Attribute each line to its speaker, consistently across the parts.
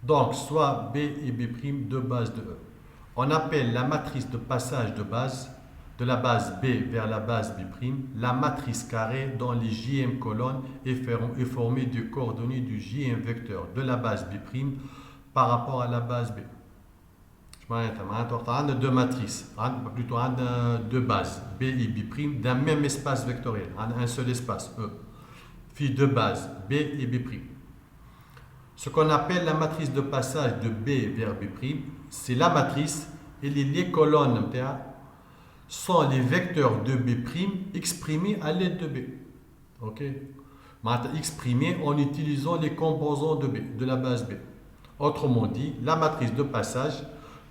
Speaker 1: Donc, soit B et B' deux bases de E. On appelle la matrice de passage de la base B vers la base B', la matrice carrée dont les JM colonnes est formée des coordonnées du JM vecteur de la base B' par rapport à la base B. On a deux matrices, plutôt deux bases, B et B' d'un même espace vectoriel, un seul espace, E. Puis deux bases, B et B'. Ce qu'on appelle la matrice de passage de B vers B', c'est la matrice et les colonnes sont les vecteurs de B' exprimés à l'aide de B. Ok? Exprimés en utilisant les composants de B, de la base B. Autrement dit, la matrice de passage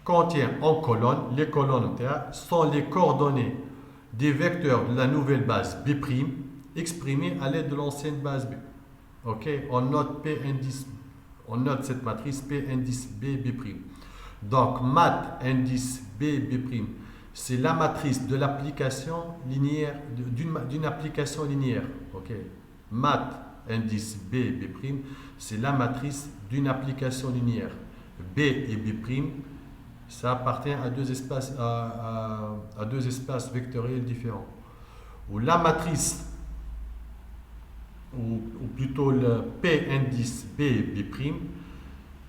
Speaker 1: contient en colonne, les colonnes sont les coordonnées des vecteurs de la nouvelle base B' exprimés à l'aide de l'ancienne base B. Ok? On note P indice. On note cette matrice P indice B, B'. Donc, mat indice B, B', c'est la matrice de l'application linéaire, d'une application linéaire. Okay. Mat indice B, B', c'est la matrice d'une application linéaire. B et B', ça appartient à deux espaces, à deux espaces vectoriels différents. Ou la matrice ou plutôt le P indice B, B',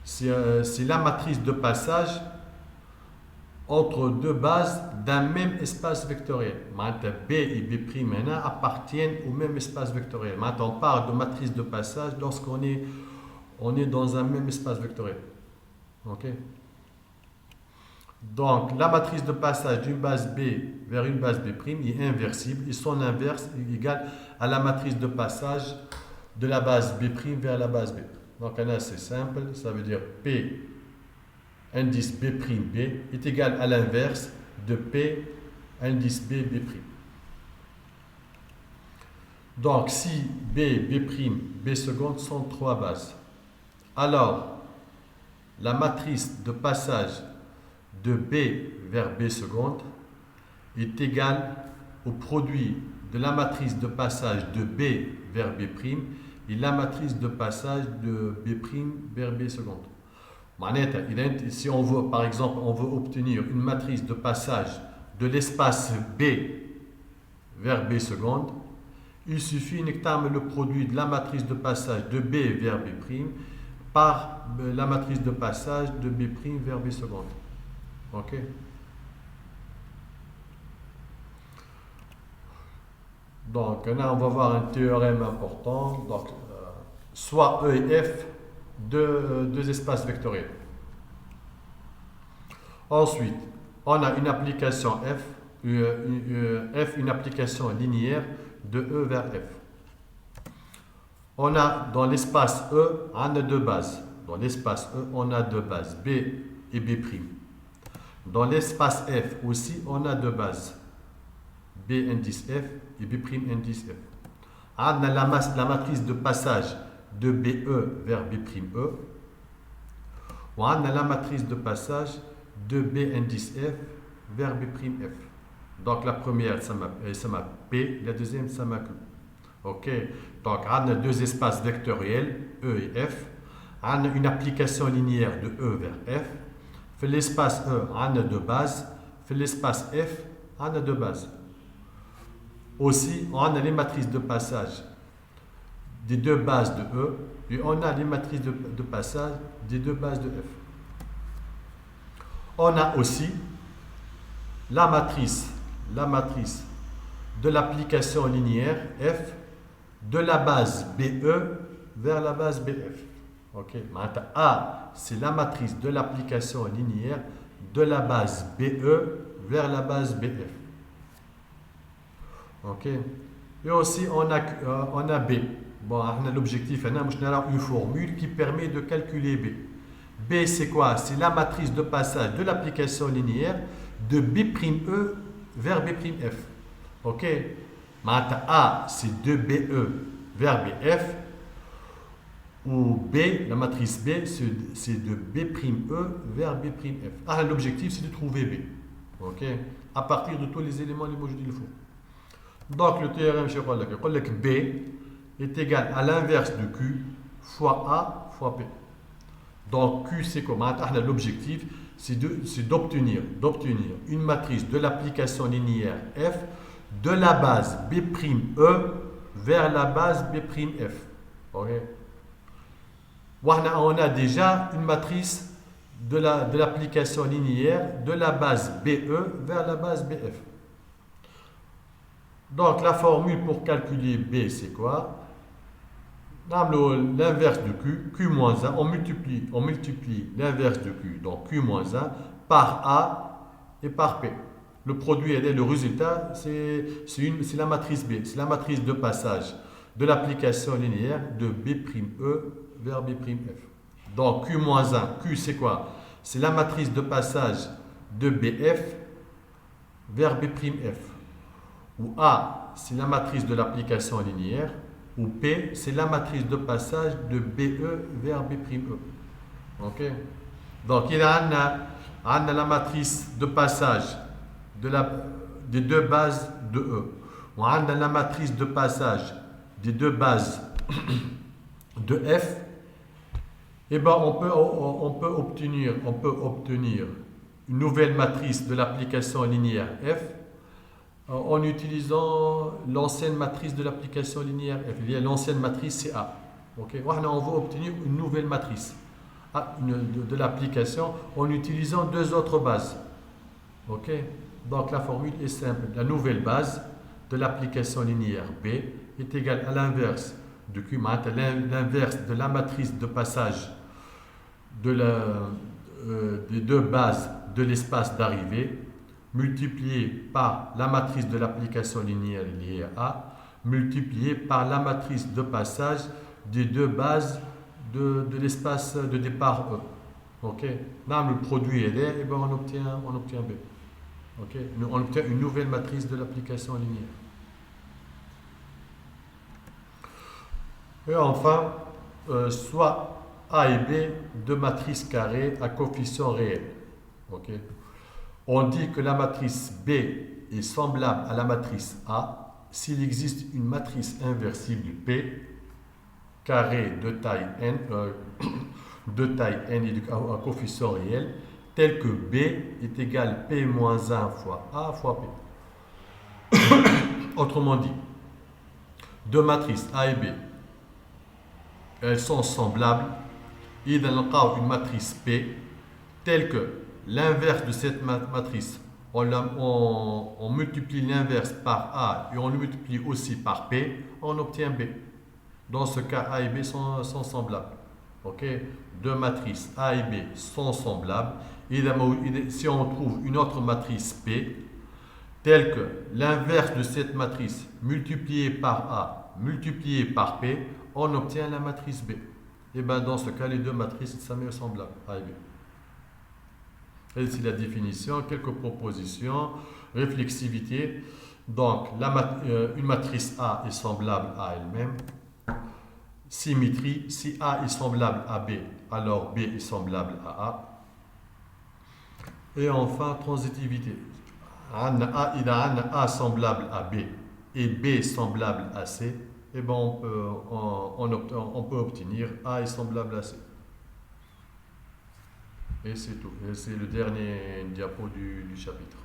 Speaker 1: c'est la matrice de passage entre deux bases d'un même espace vectoriel. B et B' maintenant appartiennent au même espace vectoriel. Maintenant, on parle de matrice de passage lorsqu'on est dans un même espace vectoriel. Ok? Donc, la matrice de passage d'une base B vers une base B' est inversible et son inverse est égal à la matrice de passage de la base B' vers la base B. Donc, là, c'est simple, ça veut dire P indice B', B est égal à l'inverse de P indice B, B'. Donc, si B, B', B seconde sont trois bases, alors la matrice de passage de B vers B seconde est égale au produit de la matrice de passage de B vers B' et la matrice de passage de B' vers B seconde. Si on veut, par exemple, on veut obtenir une matrice de passage de l'espace B vers B seconde, il suffit de le produit de la matrice de passage de B vers B' par la matrice de passage de B' vers B seconde. Ok? Donc, là, on va voir un théorème important. Donc, soit E et F, deux espaces vectoriels. Ensuite, on a une application F, une application linéaire de E vers F. On a dans l'espace E, on a deux bases. Dans l'espace E, on a deux bases, B et B'. Dans l'espace F aussi, on a deux bases, B indice F et B' indice F. On a la matrice de passage de BE vers B'E. On a la matrice de passage de B indice F vers B'F. Donc la première, ça m'a P, la deuxième, ça m'a Q. Ok, donc on a deux espaces vectoriels, E et F. On a une application linéaire de E vers F. Fait l'espace E, on a deux bases. Fait l'espace F, on a deux bases. Aussi, on a les matrices de passage des deux bases de E, et on a les matrices de passage des deux bases de F. On a aussi la matrice de l'application linéaire F de la base BE vers la base BF. Ok, maintenant A, c'est la matrice de l'application linéaire de la base BE vers la base BF. Ok, et aussi on a B. Bon, on a l'objectif, on a une formule qui permet de calculer B. B, c'est quoi? C'est la matrice de passage de l'application linéaire de B'E vers B'F. Ok? Maintenant, A, c'est de BE vers BF. Ou B, la matrice B, c'est de B'E vers B'F. Ah, l'objectif, c'est de trouver B. Ok? À partir de tous les éléments les modules il faut. Donc, le théorème, je vais dire que B est égal à l'inverse de Q fois A fois P. Donc Q c'est comment? L'objectif c'est d'obtenir une matrice de l'application linéaire F de la base B'E vers la base B'F. Okay? On a déjà une matrice de l'application linéaire de la base BE vers la base BF. Donc la formule pour calculer B c'est quoi? L'inverse de Q, Q-1, on multiplie l'inverse de Q, donc Q-1 par A et par P. Le produit, le résultat, c'est la matrice B, c'est la matrice de passage de l'application linéaire de B'E vers B'F. Donc Q-1, Q c'est quoi? C'est la matrice de passage de BF vers B'F. Ou A, c'est la matrice de l'application linéaire. Ou P, c'est la matrice de passage de BE vers B'E. Ok? Donc, il y a la matrice de passage des deux bases de E. On a la matrice de passage des deux bases de F. Et ben, on peut obtenir une nouvelle matrice de l'application linéaire F en utilisant l'ancienne matrice de l'application linéaire F. L'ancienne matrice c'est A. Okay? On veut obtenir une nouvelle matrice de l'application en utilisant deux autres bases. Okay? Donc la formule est simple. La nouvelle base de l'application linéaire B est égale à l'inverse de Q, l'inverse de la matrice de passage des deux bases de l'espace d'arrivée multiplié par la matrice de l'application linéaire liée à A, multiplié par la matrice de passage des deux bases de l'espace de départ E. Ok? Là, le produit est là, et ben on obtient B. Ok? On obtient une nouvelle matrice de l'application linéaire. Et enfin, soit A et B, deux matrices carrées à coefficients réels. Ok? On dit que la matrice B est semblable à la matrice A s'il existe une matrice inversible P carré de taille n, et à coefficient réel, tel que B est égal P-1 fois A fois P. Autrement dit, deux matrices A et B, elles sont semblables. Et dans le cas une matrice P telle que l'inverse de cette matrice, on multiplie l'inverse par A et on le multiplie aussi par P, on obtient B. Dans ce cas, A et B sont semblables. Okay? Deux matrices A et B sont semblables. Et si on trouve une autre matrice P, telle que l'inverse de cette matrice multipliée par A multipliée par P, on obtient la matrice B. Et bien dans ce cas, les deux matrices sont semblables, A et B. Et ici la définition, quelques propositions, réflexivité. Donc, une matrice A est semblable à elle-même. Symétrie, si A est semblable à B, alors B est semblable à A. Et enfin, transitivité. Il a un A semblable à B et B semblable à C. Et ben on peut obtenir A est semblable à C. Et c'est tout. Et c'est le dernier diapo du chapitre.